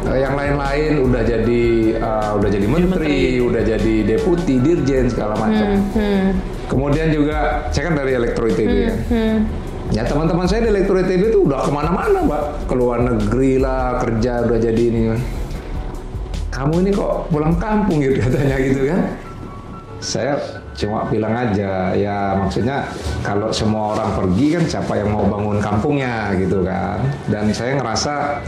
yang lain-lain udah jadi menteri, udah jadi deputi, dirjen segala macam. Kemudian juga saya kan dari Elektro ITB ya. Ya teman-teman saya di Elektro ITB itu udah kemana-mana Mbak, ke luar negeri lah, kerja udah jadi ini. Kamu ini kok pulang kampung gitu katanya gitu kan? Saya cuma bilang aja, ya maksudnya kalau semua orang pergi kan siapa yang mau bangun kampungnya gitu kan? Dan saya ngerasa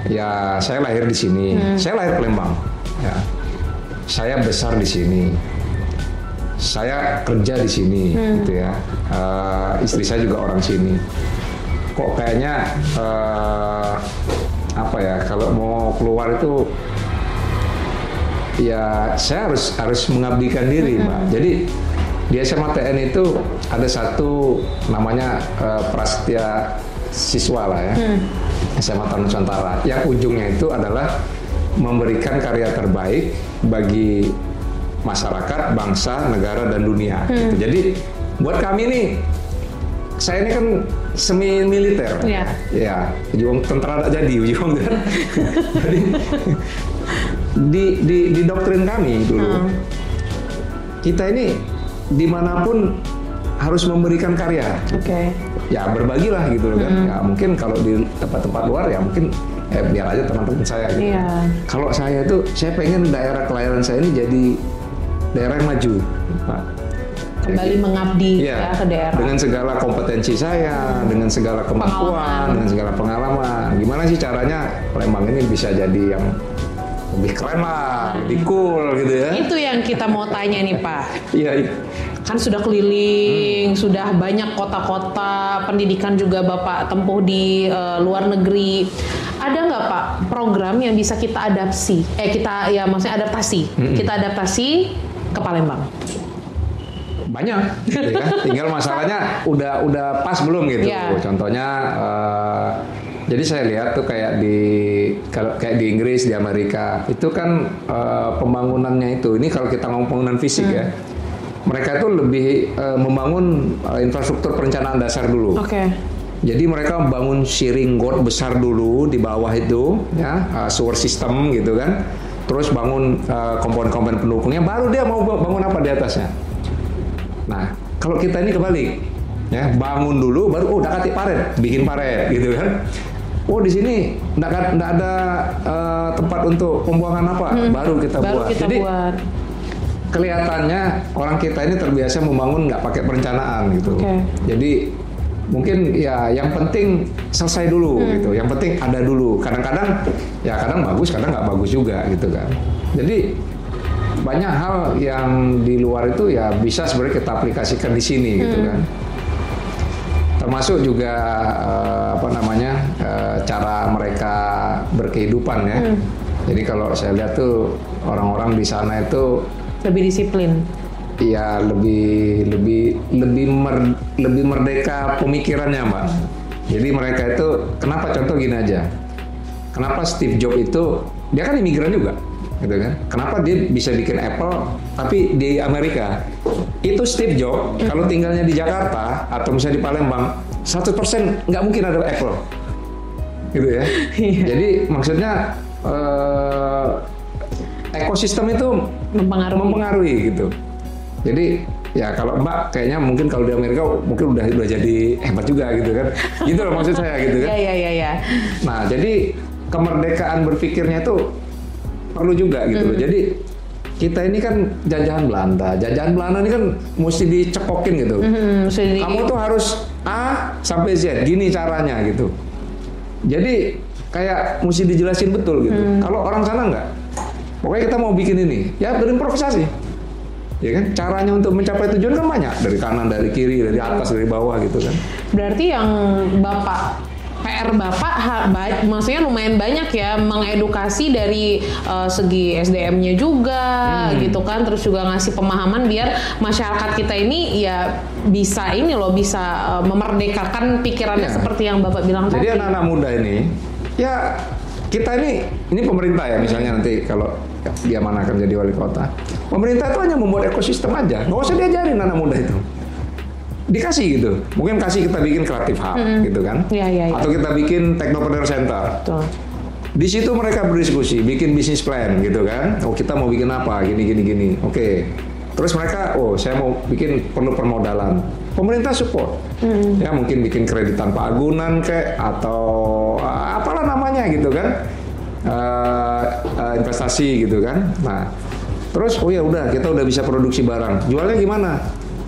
ya saya lahir di sini, saya lahir Palembang, ya. Saya besar di sini, saya kerja di sini, gitu ya. Istri saya juga orang sini. Kok kayaknya apa ya? Kalau mau keluar itu, ya saya harus mengabdikan diri, Mbak. Jadi di SMA TN itu ada satu namanya Prasetya Siswa lah ya. SMA Taruna Nusantara yang ujungnya itu adalah memberikan karya terbaik bagi masyarakat, bangsa, negara, dan dunia. Gitu. Jadi buat kami nih, saya ini kan semi militer, ya ujung tentara tak jadi ujung kan. Jadi di doktrin kami dulu, kita ini dimanapun harus memberikan karya. Ya berbagilah gitu kan. Ya mungkin kalau di tempat-tempat luar ya mungkin biar aja teman-teman saya gitu. Kalau saya itu saya pengen daerah kelahiran saya ini jadi daerah yang maju, Pak. Kembali mengabdi ya ke daerah. Dengan segala kompetensi saya, dengan segala kemampuan, dengan segala pengalaman. Gimana sih caranya Palembang ini bisa jadi yang lebih keren lah, lebih cool gitu ya. Itu yang kita mau tanya nih Pak. Iya. Kan sudah keliling, sudah banyak kota-kota, pendidikan juga Bapak tempuh di luar negeri. Ada nggak Pak program yang bisa kita adaptasi? Maksudnya adaptasi. Kita adaptasi ke Palembang. Banyak, gitu ya. Tinggal masalahnya udah pas belum gitu. Contohnya, jadi saya lihat tuh kayak di Inggris, di Amerika, itu kan pembangunannya itu. Ini kalau kita ngomong pembangunan fisik ya. Mereka itu lebih membangun infrastruktur perencanaan dasar dulu. Jadi mereka membangun shearing got besar dulu di bawah itu, ya, sewer system gitu kan. Terus bangun komponen-komponen pendukungnya, baru dia mau bangun apa di atasnya. Nah, kalau kita ini kebalik, ya, bangun dulu, baru udah katik paret, bikin paret gitu kan. Di sini nggak ada tempat untuk pembuangan apa, baru kita buat. Jadi kelihatannya orang kita ini terbiasa membangun nggak pakai perencanaan gitu. Jadi mungkin ya yang penting selesai dulu gitu, yang penting ada dulu. Kadang-kadang ya kadang bagus, kadang nggak bagus juga gitu kan. Jadi banyak hal yang di luar itu ya bisa sebenarnya kita aplikasikan di sini gitu kan. Termasuk juga cara mereka berkehidupan ya. Jadi kalau saya lihat tuh orang-orang di sana itu lebih disiplin. Iya, lebih merdeka pemikirannya, Mbak. Jadi mereka itu, kenapa contoh gini aja. Kenapa Steve Jobs itu, dia kan imigran juga, gitu kan. Kenapa dia bisa bikin Apple, tapi di Amerika. Itu Steve Jobs, kalau tinggalnya di Jakarta, atau misalnya di Palembang, 100% nggak mungkin ada Apple. Gitu ya. Jadi maksudnya, ekosistem itu mempengaruhi gitu. Jadi ya kalau Mbak kayaknya mungkin kalau di Amerika mungkin udah jadi hebat juga gitu kan. Gitu loh maksud saya gitu kan. Iya. Nah, jadi kemerdekaan berpikirnya itu perlu juga gitu loh. Jadi kita ini kan jajahan Belanda. Jajahan Belanda ini kan mesti dicekokin gitu. Kamu tuh harus A sampai Z, gini caranya gitu. Jadi kayak mesti dijelasin betul gitu. Kalau orang sana enggak. Pokoknya kita mau bikin ini, ya berimprovisasi. Ya kan, caranya untuk mencapai tujuan kan banyak, dari kanan, dari kiri, dari atas, dari bawah gitu kan. Berarti yang PR Bapak maksudnya lumayan banyak ya, mengedukasi dari segi SDM-nya juga gitu kan, terus juga ngasih pemahaman biar masyarakat kita ini ya bisa memerdekakan pikirannya seperti yang Bapak bilang tadi. Jadi anak-anak muda ini ya kita ini pemerintah ya, misalnya nanti kalau dia mana akan jadi wali kota, pemerintah itu hanya membuat ekosistem aja, nggak usah diajarin anak muda itu, dikasih gitu, mungkin kita bikin kreatif hub gitu kan, atau kita bikin technopreneur center. Di situ mereka berdiskusi, bikin bisnis plan gitu kan, kita mau bikin apa, gini, oke. Terus mereka, saya mau bikin perlu permodalan, pemerintah support, ya mungkin bikin kredit tanpa agunan atau apalah namanya gitu kan. Investasi gitu kan. Nah, terus udah kita udah bisa produksi barang. Jualnya gimana?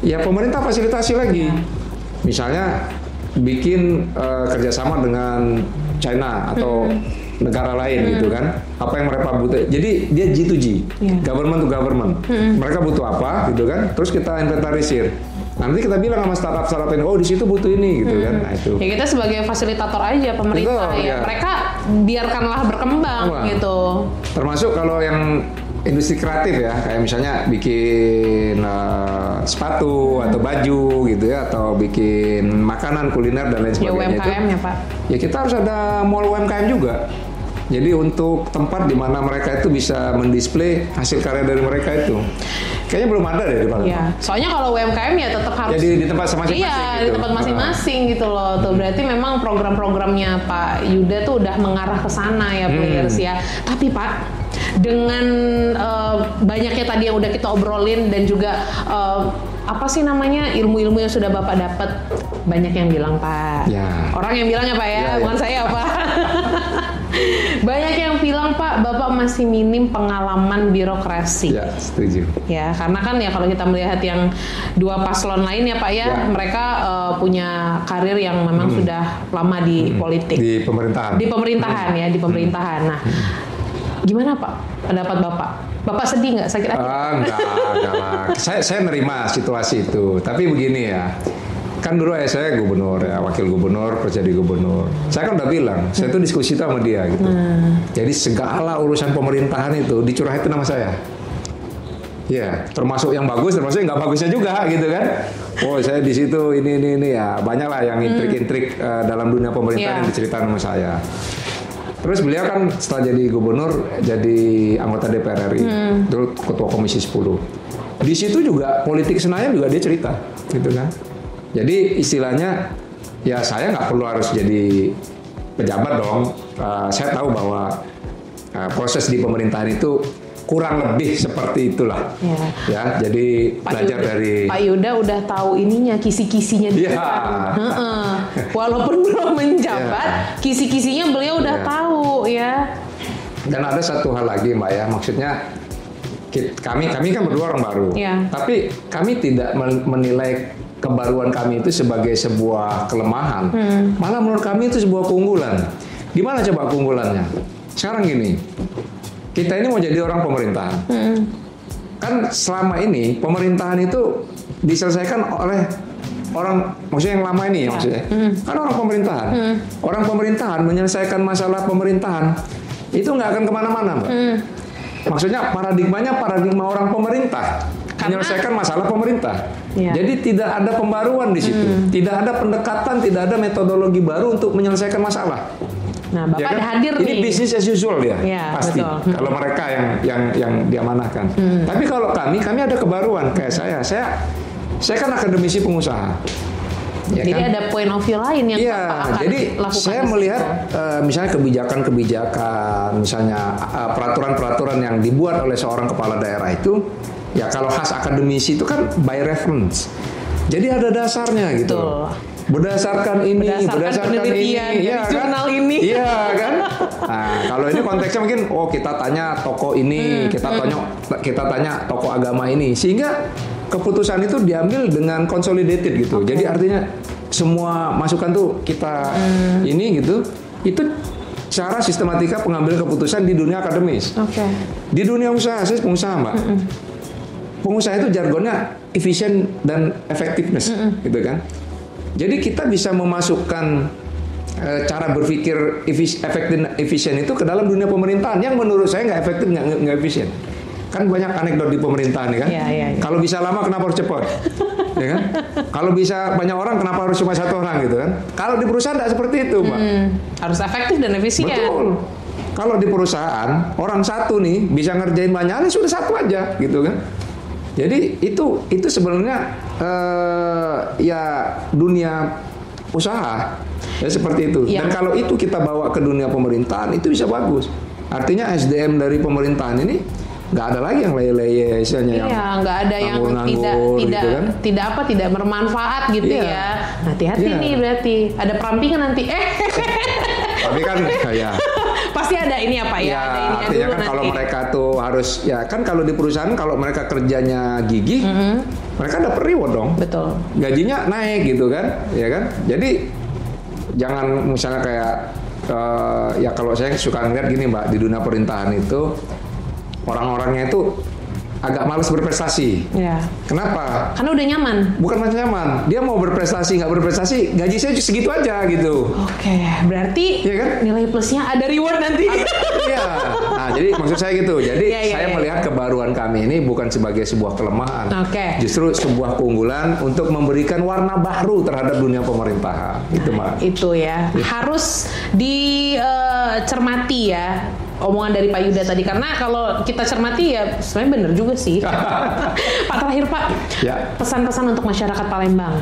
Ya pemerintah fasilitasi lagi. Misalnya bikin kerjasama dengan China atau negara lain gitu kan. Apa yang mereka butuh. Jadi dia G2G, government to government. Mereka butuh apa gitu kan. Terus kita inventarisir. Nanti kita bilang sama startup ini, di situ butuh ini gitu kan. Nah itu. Ya kita sebagai fasilitator aja pemerintah. Betul, ya. Mereka biarkanlah berkembang gitu. Termasuk kalau yang industri kreatif ya, kayak misalnya bikin sepatu atau baju gitu ya, atau bikin makanan kuliner dan lain sebagainya. Ya UMKM ya Pak. Ya kita harus ada mall UMKM juga. Jadi untuk tempat di mana mereka itu bisa mendisplay hasil karya dari mereka itu. Kayaknya belum ada deh di Palembang. Ya, soalnya kalau UMKM ya tetap harus jadi di tempat masing-masing. Iya, gitu. di tempat masing-masing gitu loh. Tuh berarti memang program-programnya Pak Yuda tuh udah mengarah ke sana ya, players ya. Tapi Pak, dengan banyaknya tadi yang udah kita obrolin dan juga apa sih namanya ilmu-ilmu yang sudah Bapak dapat, banyak yang bilang Pak. Ya. Orang yang bilangnya Pak ya, bukan saya Pak. Banyak yang bilang Pak, Bapak masih minim pengalaman birokrasi. Ya, setuju. Ya, karena kan ya kalau kita melihat yang dua paslon lain ya Pak ya, mereka punya karir yang memang sudah lama di politik. Di pemerintahan. Di pemerintahan ya, di pemerintahan. Nah, gimana Pak pendapat Bapak? Bapak sedih nggak, sakit hati? Enggak lah. Saya nerima situasi itu. Tapi begini ya, kan dulu saya gubernur ya, wakil gubernur, kerja di gubernur. Saya kan udah bilang, saya tuh diskusi sama dia gitu. Jadi segala urusan pemerintahan itu dicurhatin sama saya. Ya, termasuk yang bagus, termasuk yang nggak bagusnya juga gitu kan. Saya di situ ini ya, banyak lah yang intrik-intrik dalam dunia pemerintahan yang diceritakan sama saya. Terus beliau kan setelah jadi gubernur, jadi anggota DPR RI, dulu ketua Komisi 10. Di situ juga politik Senayan juga dia cerita, gitu kan. Jadi istilahnya, ya saya nggak perlu harus jadi pejabat dong. Saya tahu bahwa proses di pemerintahan itu kurang lebih seperti itulah. Ya, jadi belajar dari Pak Yuda udah tahu ininya, kisi-kisinya dia. Walaupun belum menjabat, kisi-kisinya beliau udah tahu ya. Dan ada satu hal lagi Mbak ya, maksudnya kami kan berdua orang baru, tapi kami tidak menilai kebaruan kami itu sebagai sebuah kelemahan. Malah menurut kami itu sebuah keunggulan. Gimana coba keunggulannya? Sekarang gini, kita ini mau jadi orang pemerintahan. Kan selama ini pemerintahan itu diselesaikan oleh orang, maksudnya yang lama ini ya maksudnya. Kan orang pemerintahan. Orang pemerintahan menyelesaikan masalah pemerintahan itu nggak akan kemana-mana, Mbak. Maksudnya paradigma orang pemerintah menyelesaikan masalah pemerintah. Jadi tidak ada pembaruan di situ, tidak ada pendekatan, tidak ada metodologi baru untuk menyelesaikan masalah. Nah, Bapak ya kan? hadir ini nih. bisnis as usual ya, pasti. Betul. Kalau mereka yang diamanahkan. Tapi kalau kami ada kebaruan kayak saya kan akademisi pengusaha. Ya jadi kan? ada point of view lain yang Bapak akan jadi lakukan. saya melihat misalnya kebijakan, misalnya peraturan-peraturan yang dibuat oleh seorang kepala daerah itu, ya kalau khas akademisi itu kan by reference. Jadi ada dasarnya gitu. Betul. Berdasarkan penelitian ini, ya jurnal kan? ini. Iya kan? Nah, kalau ini konteksnya mungkin kita tanya tokoh ini, kita tanya tokoh agama ini, sehingga keputusan itu diambil dengan consolidated gitu. Jadi artinya semua masukan tuh kita ini gitu. Itu cara sistematika pengambilan keputusan di dunia akademis. Di dunia usaha, saya pengusaha, Mbak. Pengusaha itu jargonnya efisien dan effectiveness, gitu kan. Jadi kita bisa memasukkan cara berpikir efisien itu ke dalam dunia pemerintahan yang menurut saya nggak efektif, nggak efisien. Kan banyak anekdot di pemerintahan kan. Kalau bisa lama kenapa harus cepat? Ya kan? Kalau bisa banyak orang kenapa harus cuma satu orang gitu kan? Kalau di perusahaan tidak seperti itu, Pak. Harus efektif dan efisien. Betul. Kalau di perusahaan orang satu nih bisa ngerjain banyak, sudah satu aja gitu kan. Jadi itu sebenarnya ya dunia usaha ya seperti itu. Dan kalau itu kita bawa ke dunia pemerintahan itu bisa bagus. Artinya SDM dari pemerintahan ini nggak ada lagi yang leye-leye istilahnya yang nggak ada yang gitu kan? tidak bermanfaat gitu ya. Nah, hati-hati nih berarti ada perampingan nanti. Tapi kan ya pasti ada ini apa ya? Ada ininya artinya dulu kan nanti. kalau mereka tuh harus ya kan kalau di perusahaan kalau mereka kerjanya gigih, mereka dapat reward dong. Betul. Gajinya naik gitu kan, ya kan? Jadi jangan misalnya kayak ya kalau saya suka ngeliat gini Mbak di dunia pemerintahan itu orang-orangnya itu agak malas berprestasi. Kenapa? Karena udah nyaman. Bukan macam nyaman. Dia mau berprestasi, nggak berprestasi, gaji saya segitu aja gitu. Berarti kan? Nilai plusnya ada reward nanti. Iya. Nah, jadi maksud saya gitu. Jadi saya melihat kebaruan kami ini bukan sebagai sebuah kelemahan. Justru sebuah keunggulan untuk memberikan warna baru terhadap dunia pemerintahan. Itu, Mbak. Itu ya. Harus dicermati ya. Omongan dari Pak Yuda tadi, karena kalau kita cermati ya sebenarnya benar juga sih. Pak, terakhir Pak, pesan-pesan untuk masyarakat Palembang.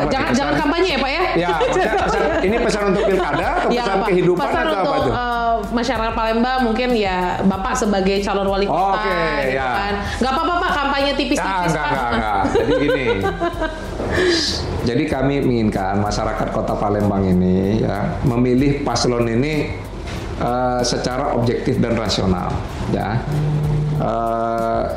Jangan kampanye ya Pak ya? Ini pesan untuk pilkada atau pesan kehidupan pesan atau untuk, apa itu? Masyarakat Palembang mungkin ya Bapak sebagai calon wali kota, gitu kan? Nggak apa-apa Pak, kampanye tipis-tipis Pak. Enggak. Jadi gini. Jadi kami menginginkan masyarakat Kota Palembang ini ya memilih paslon ini secara objektif dan rasional ya.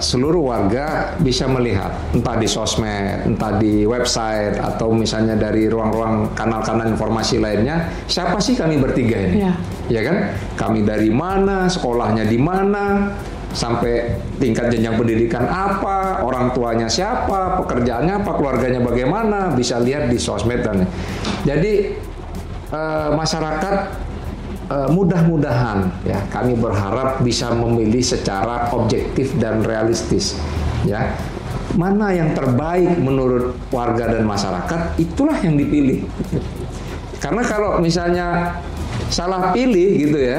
Seluruh warga bisa melihat entah di sosmed, entah di website atau misalnya dari ruang-ruang kanal-kanal informasi lainnya, siapa sih kami bertiga ini? Ya kan? Kami dari mana, sekolahnya di mana, sampai tingkat jenjang pendidikan apa, orang tuanya siapa, pekerjaannya apa, keluarganya bagaimana, bisa lihat di sosmed dan jadi masyarakat mudah-mudahan ya kami berharap bisa memilih secara objektif dan realistis ya mana yang terbaik menurut warga dan masyarakat itulah yang dipilih karena kalau misalnya salah pilih gitu ya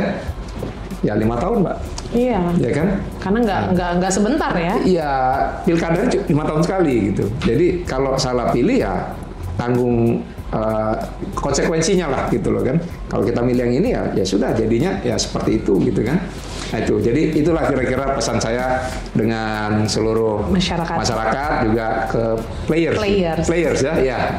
5 tahun Mbak. Iya. Ya kan? Karena nggak sebentar ya. Iya, pilkada 5 tahun sekali gitu. Jadi kalau salah pilih ya tanggung konsekuensinya lah gitu loh kan. Kalau kita milih yang ini ya sudah jadinya ya seperti itu gitu kan. Nah itu jadi itulah kira-kira pesan saya dengan seluruh masyarakat juga ke players ya.